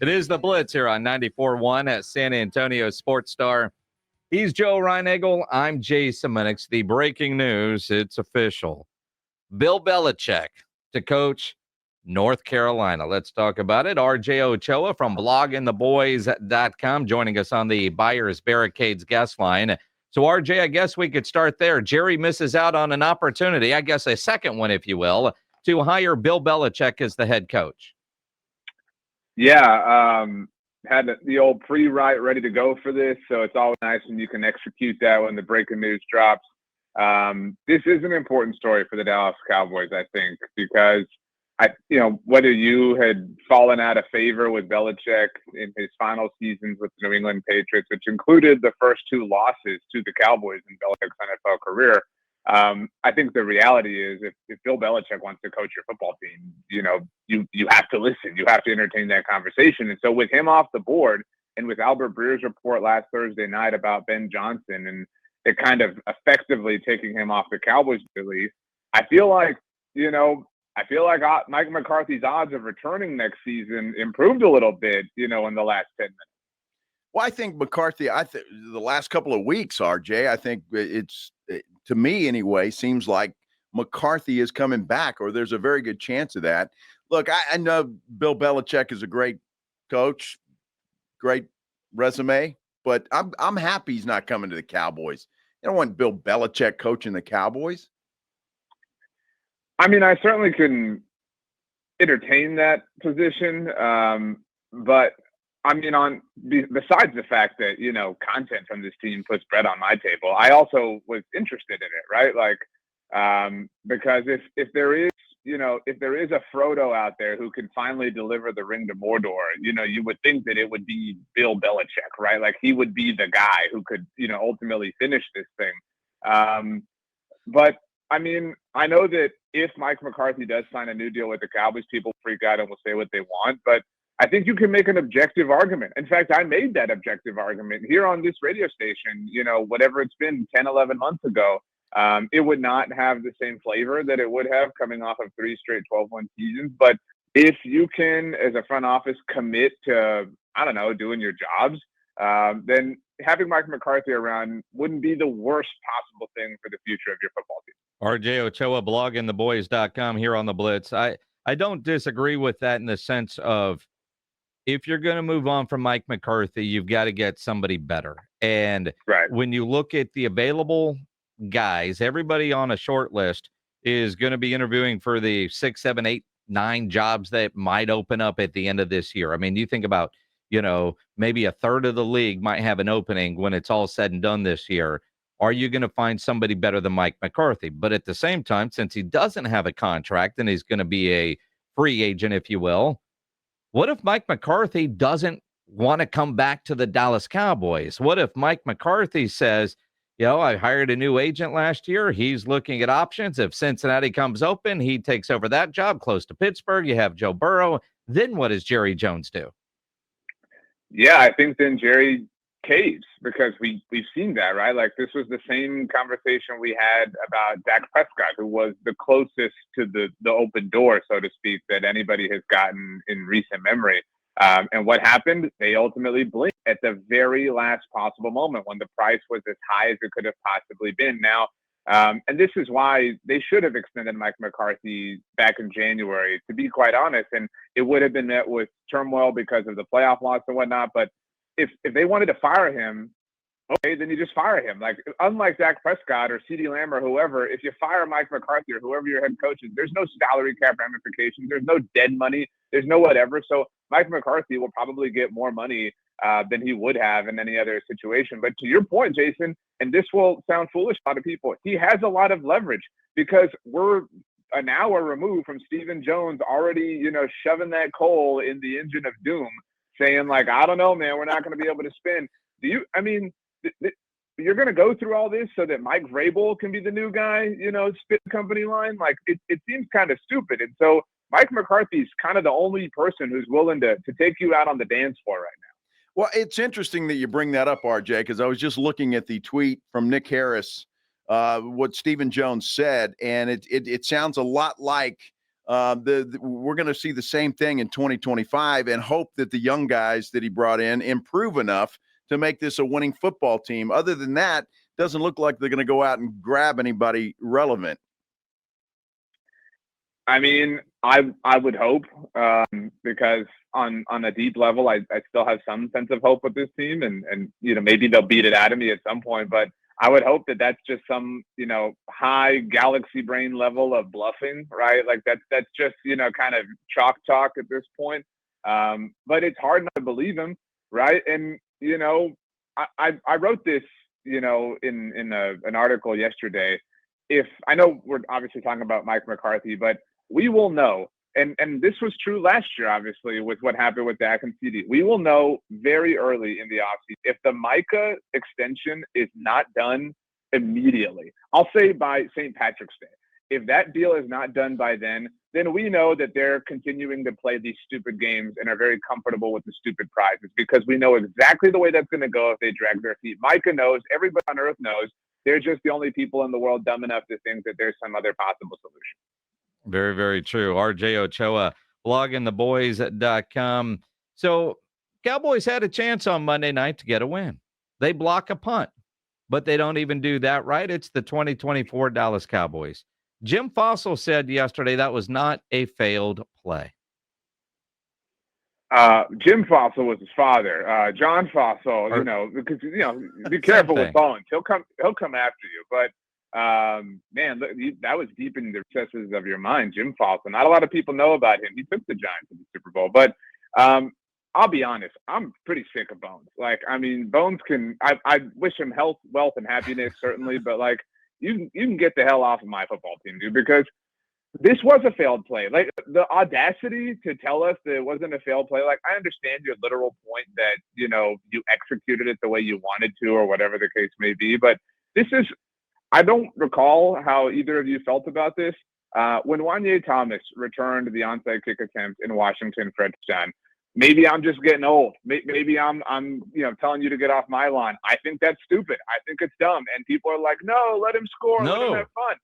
It is the Blitz here on 94.1 at San Antonio Sports Star. He's Joe Reinagel. I'm Jason Minix. The breaking news, it's official. Bill Belichick to coach North Carolina. Let's talk about it. RJ Ochoa from bloggingtheboys.com joining us on the Buyers Barricades guest line. So, RJ, I guess we could start there. Jerry misses out on an opportunity, I guess a second one, if you will, to hire Bill Belichick as the head coach. Yeah, had the old pre-write ready to go for this, so it's always nice when you can execute that when the breaking news drops. This is an important story for the Dallas Cowboys, I think, because whether you had fallen out of favor with Belichick in his final seasons with the New England Patriots, which included the first two losses to the Cowboys in Belichick's NFL career, I think the reality is if Bill Belichick wants to coach your football team, you have to listen. You have to entertain that conversation. And so with him off the board and with Albert Breer's report last Thursday night about Ben Johnson and it kind of effectively taking him off the Cowboys release, I feel like Mike McCarthy's odds of returning next season improved a little bit, in the last 10 minutes. Well, I think McCarthy, the last couple of weeks, RJ, I think to me anyway, seems like McCarthy is coming back, or there's a very good chance of that. Look, I know Bill Belichick is a great coach, great resume, but I'm happy he's not coming to the Cowboys. You don't want Bill Belichick coaching the Cowboys. I mean, I certainly can entertain that position, but I mean, besides the fact that, content from this team puts bread on my table, I also was interested in it, right? Like, because if there is a Frodo out there who can finally deliver the ring to Mordor, you would think that it would be Bill Belichick, right? Like he would be the guy who could, ultimately finish this thing. But I mean, I know that if Mike McCarthy does sign a new deal with the Cowboys, people freak out and will say what they want, but I think you can make an objective argument. In fact, I made that objective argument here on this radio station, whatever it's been 10, 11 months ago. It would not have the same flavor that it would have coming off of 3 straight 12-win seasons. But if you can, as a front office, commit to, doing your jobs, then having Mike McCarthy around wouldn't be the worst possible thing for the future of your football team. RJ Ochoa, bloggingtheboys.com here on the Blitz. I don't disagree with that in the sense of, if you're going to move on from Mike McCarthy, you've got to get somebody better. And when you look at the available guys, everybody on a short list is going to be interviewing for the 6, 7, 8, 9 jobs that might open up at the end of this year. I mean, you think about, maybe a third of the league might have an opening when it's all said and done this year. Are you going to find somebody better than Mike McCarthy? But at the same time, since he doesn't have a contract and he's going to be a free agent, if you will, what if Mike McCarthy doesn't want to come back to the Dallas Cowboys? What if Mike McCarthy says, I hired a new agent last year. He's looking at options. If Cincinnati comes open, he takes over that job close to Pittsburgh. You have Joe Burrow. Then what does Jerry Jones do? Yeah, I think then Jerry caves because we've seen that, right? Like this was the same conversation we had about Dak Prescott, who was the closest to the open door, so to speak, that anybody has gotten in recent memory. And what happened? They ultimately blinked at the very last possible moment when the price was as high as it could have possibly been. Now, and this is why they should have extended Mike McCarthy back in January, to be quite honest. And it would have been met with turmoil because of the playoff loss and whatnot. But if they wanted to fire him, okay, then you just fire him. Like, unlike Dak Prescott or CeeDee Lamb or whoever, if you fire Mike McCarthy or whoever your head coach is, there's no salary cap ramifications. There's no dead money. There's no whatever. So Mike McCarthy will probably get more money than he would have in any other situation. But to your point, Jason, and this will sound foolish to a lot of people, he has a lot of leverage because we're an hour removed from Stephen Jones already, shoving that coal in the engine of doom, saying like, I don't know, man, we're not going to be able to spend. You're going to go through all this so that Mike Vrabel can be the new guy, spit company line. Like it seems kind of stupid. And so Mike McCarthy's kind of the only person who's willing to take you out on the dance floor right now. Well, it's interesting that you bring that up, RJ, because I was just looking at the tweet from Nick Harris, what Stephen Jones said, and it sounds a lot like We're going to see the same thing in 2025 and hope that the young guys that he brought in improve enough to make this a winning football team. Other than that, doesn't look like they're going to go out and grab anybody relevant. I mean, I would hope, because on a deep level, I still have some sense of hope with this team, and maybe they'll beat it out of me at some point, but I would hope that that's just some high galaxy brain level of bluffing, right? Like that's just kind of chalk talk at this point. But it's hard not to believe him, right? And I wrote this in an article yesterday. If I know we're obviously talking about Mike McCarthy, but we will know, and this was true last year, obviously, with what happened with Dak and CD. We will know very early in the offseason if the Micah extension is not done immediately. I'll say by St. Patrick's Day. If that deal is not done by then we know that they're continuing to play these stupid games and are very comfortable with the stupid prizes, because we know exactly the way that's going to go if they drag their feet. Micah knows, everybody on earth knows. They're just the only people in the world dumb enough to think that there's some other possible solution. Very, very true. RJ Ochoa, bloggingtheboys.com. So Cowboys had a chance on Monday night to get a win. They block a punt, but they don't even do that right. It's the 2024 Dallas Cowboys. Jim Fossil said yesterday that was not a failed play. Jim Fossil was his father. John Fossil, because be careful with phones. He'll come after you. But man, that was deep in the recesses of your mind, Jim Fossil. Not a lot of people know about him. He took the Giants to the Super Bowl. But I'll be honest, I'm pretty sick of Bones. Like, I mean, Bones I wish him health, wealth, and happiness, certainly. But like, you can get the hell off of my football team, dude, because this was a failed play. Like, the audacity to tell us that it wasn't a failed play. Like, I understand your literal point that, you executed it the way you wanted to, or whatever the case may be. But I don't recall how either of you felt about this. When Wanye Thomas returned the onside kick attempt in Washington for a touchdown, maybe I'm just getting old. Maybe I'm telling you to get off my lawn. I think that's stupid. I think it's dumb. And people are like, no, let him score. No. Let him have fun.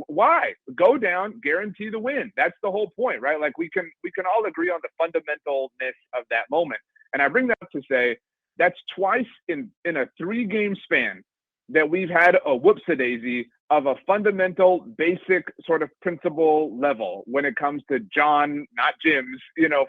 Why? Go down, guarantee the win. That's the whole point, right? Like, we can all agree on the fundamentalness of that moment. And I bring that up to say that's twice in a 3-game span that we've had a whoopsie-daisy of a fundamental, basic sort of principle level when it comes to John, not Jim's,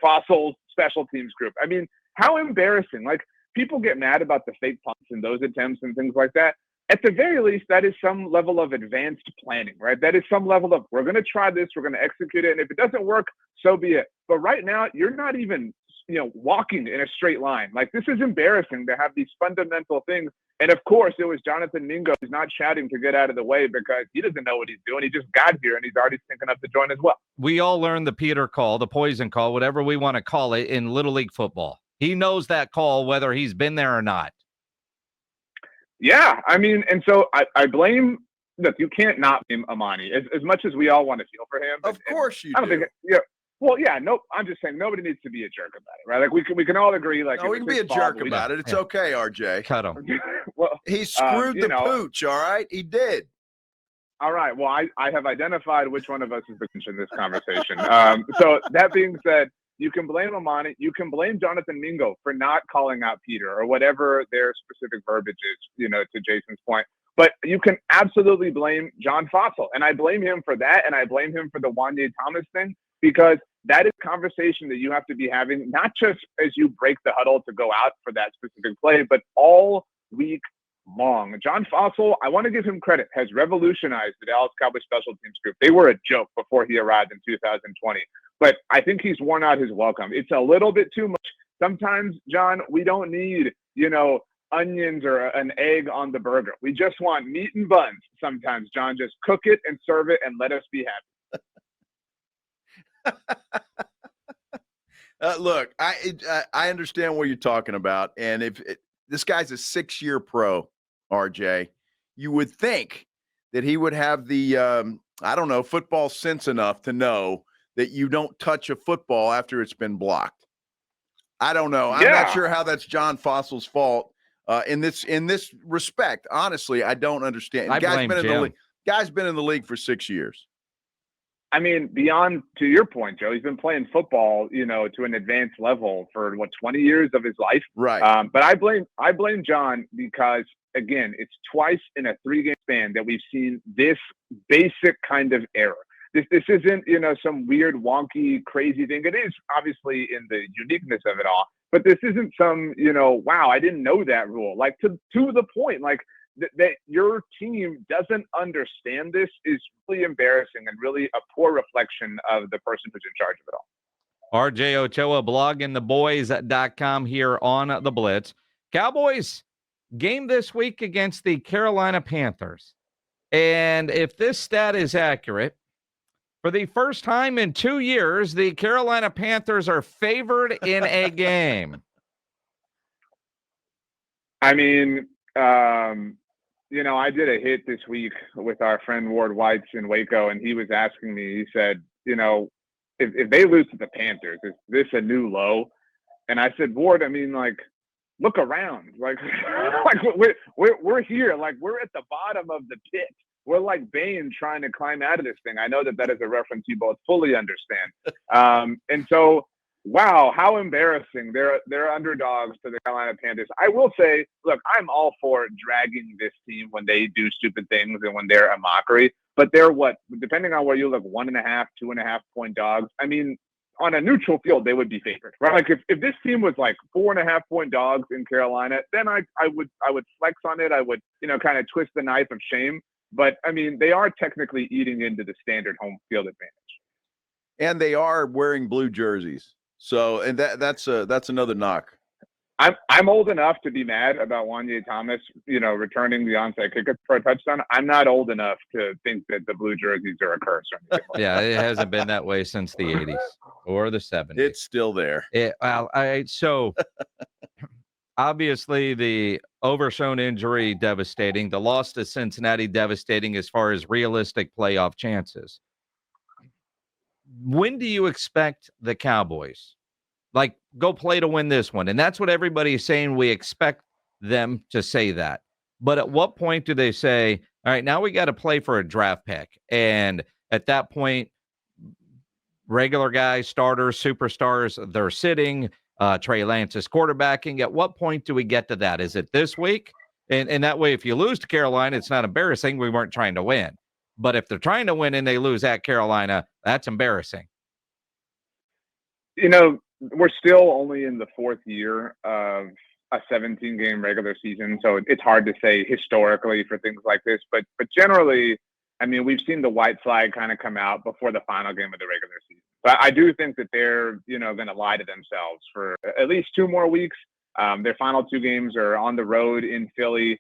Fossil's special teams group. I mean, how embarrassing. Like, people get mad about the fake punts and those attempts and things like that. At the very least, that is some level of advanced planning, right? That is some level of, we're going to try this, we're going to execute it, and if it doesn't work, so be it. But right now, you're not even, walking in a straight line. Like, this is embarrassing to have these fundamental things. And of course, it was Jonathan Mingo who's not shouting to get out of the way because he doesn't know what he's doing. He just got here and he's already thinking up to join as well. We all learned the Peter call, the poison call, whatever we want to call it, in Little League football. He knows that call, whether he's been there or not. Yeah, I mean, and so I blame. Look, you can't not blame Amani as much as we all want to feel for him. Of course you do. I don't think. Well, yeah. No, I'm just saying nobody needs to be a jerk about it, right? Like, we can all agree. Like, no, we can be a jerk about it. It's okay, RJ. Cut him. Well, he screwed the pooch. All right, he did. All right. Well, I have identified which one of us is the coach in this conversation. So that being said, you can blame Amani. You can blame Jonathan Mingo for not calling out Peter or whatever their specific verbiage is, to Jason's point. But you can absolutely blame John Fossil. And I blame him for that. And I blame him for the Wanye Thomas thing, because that is a conversation that you have to be having, not just as you break the huddle to go out for that specific play, but all week long. John Fossil, I want to give him credit, has revolutionized the Dallas Cowboys special teams group. They were a joke before he arrived in 2020. But I think he's worn out his welcome. It's a little bit too much. Sometimes, John, we don't need, onions or an egg on the burger. We just want meat and buns. Sometimes, John, just cook it and serve it and let us be happy. Look, I understand what you're talking about. And this guy's a 6-year pro, RJ, you would think that he would have the, football sense enough to know that you don't touch a football after it's been blocked. I don't know. I'm not sure how that's John Fossil's fault in this respect. Honestly, I don't understand. I blame Jim. Guy's been in the league for 6 years. I mean, beyond, to your point, Joe, he's been playing football, to an advanced level for 20 years of his life. Right. But I blame John because, again, it's twice in a 3-game span that we've seen this basic kind of error. This isn't, some weird, wonky, crazy thing. It is obviously in the uniqueness of it all, but this isn't some, wow, I didn't know that rule. Like to the point, like that your team doesn't understand this is really embarrassing and really a poor reflection of the person who's in charge of it all. RJ Ochoa, bloggingtheboys.com here on the Blitz. Cowboys game this week against the Carolina Panthers. And if this stat is accurate, for the first time in 2 years, the Carolina Panthers are favored in a game. I mean, I did a hit this week with our friend Ward Whites in Waco, and he was asking me, he said, if they lose to the Panthers, is this a new low? And I said, Ward, I mean, like, look around. Like, we're here. Like, we're at the bottom of the pit. We're like Bane trying to climb out of this thing. I know that is a reference you both fully understand. And so, wow, how embarrassing. They're underdogs to the Carolina Panthers. I will say, look, I'm all for dragging this team when they do stupid things and when they're a mockery. But they're depending on where you look, 1.5, 2.5 point dogs. I mean, on a neutral field, they would be favored, right? Like if this team was like 4.5 point dogs in Carolina, then I would flex on it. I would, kind of twist the knife of shame. But I mean, they are technically eating into the standard home field advantage. And they are wearing blue jerseys. So, and that's another knock. I'm old enough to be mad about Wanye Thomas, returning the onside kick for a touchdown. I'm not old enough to think that the blue jerseys are a curse or anything like Yeah, it hasn't been that way since the 80s or the 70s. It's still there. So obviously the Overshown injury devastating, the loss to Cincinnati devastating as far as realistic playoff chances. When do you expect the Cowboys go play to win this one? And that's what everybody is saying. We expect them to say that. But at what point do they say, all right, now we got to play for a draft pick? And at that point, regular guys, starters, superstars, they're sitting. Trey Lance is quarterbacking. At what point do we get to that? Is it this week? And that way, if you lose to Carolina, it's not embarrassing. We weren't trying to win. But if they're trying to win and they lose at Carolina, that's embarrassing. We're still only in the 4th year of a 17-game regular season, so it's hard to say historically for things like this. But generally, I mean, we've seen the white flag kind of come out before the final game of the regular season. But I do think that they're, going to lie to themselves for at least 2 more weeks. Their final 2 games are on the road in Philly.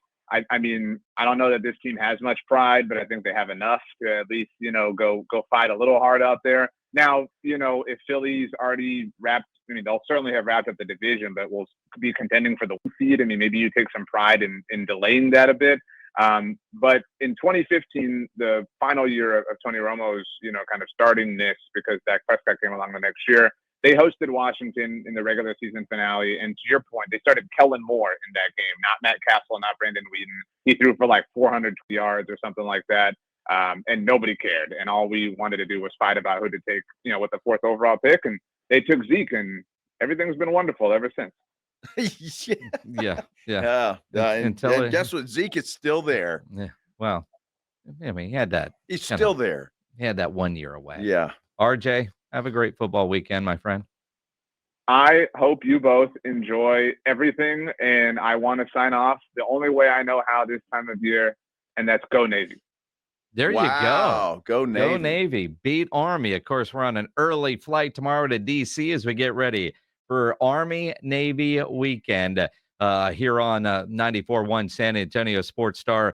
I mean, I don't know that this team has much pride, but I think they have enough to at least, go fight a little hard out there. Now, if Philly's already wrapped, I mean, they'll certainly have wrapped up the division, but will be contending for the seed. I mean, maybe you take some pride in delaying that a bit. But in 2015, the final year of Tony Romo's, kind of starting this because Dak Prescott came along the next year, they hosted Washington in the regular season finale. And to your point, they started Kellen Moore in that game, not Matt Castle, not Brandon Whedon. He threw for like 400 yards or something like that. And nobody cared. And all we wanted to do was fight about who to take, with the 4th overall pick. And they took Zeke, and everything's been wonderful ever since. Yeah. And guess what? Zeke is still there. Yeah. Well, I mean, he had that. He's still there. He had that 1 year away. Yeah. RJ, have a great football weekend, my friend. I hope you both enjoy everything, and I want to sign off the only way I know how this time of year, and that's go Navy. There you go. Go Navy. Go Navy. Beat Army. Of course, we're on an early flight tomorrow to D.C. as we get ready for Army-Navy weekend here on 94.1 San Antonio Sports Star.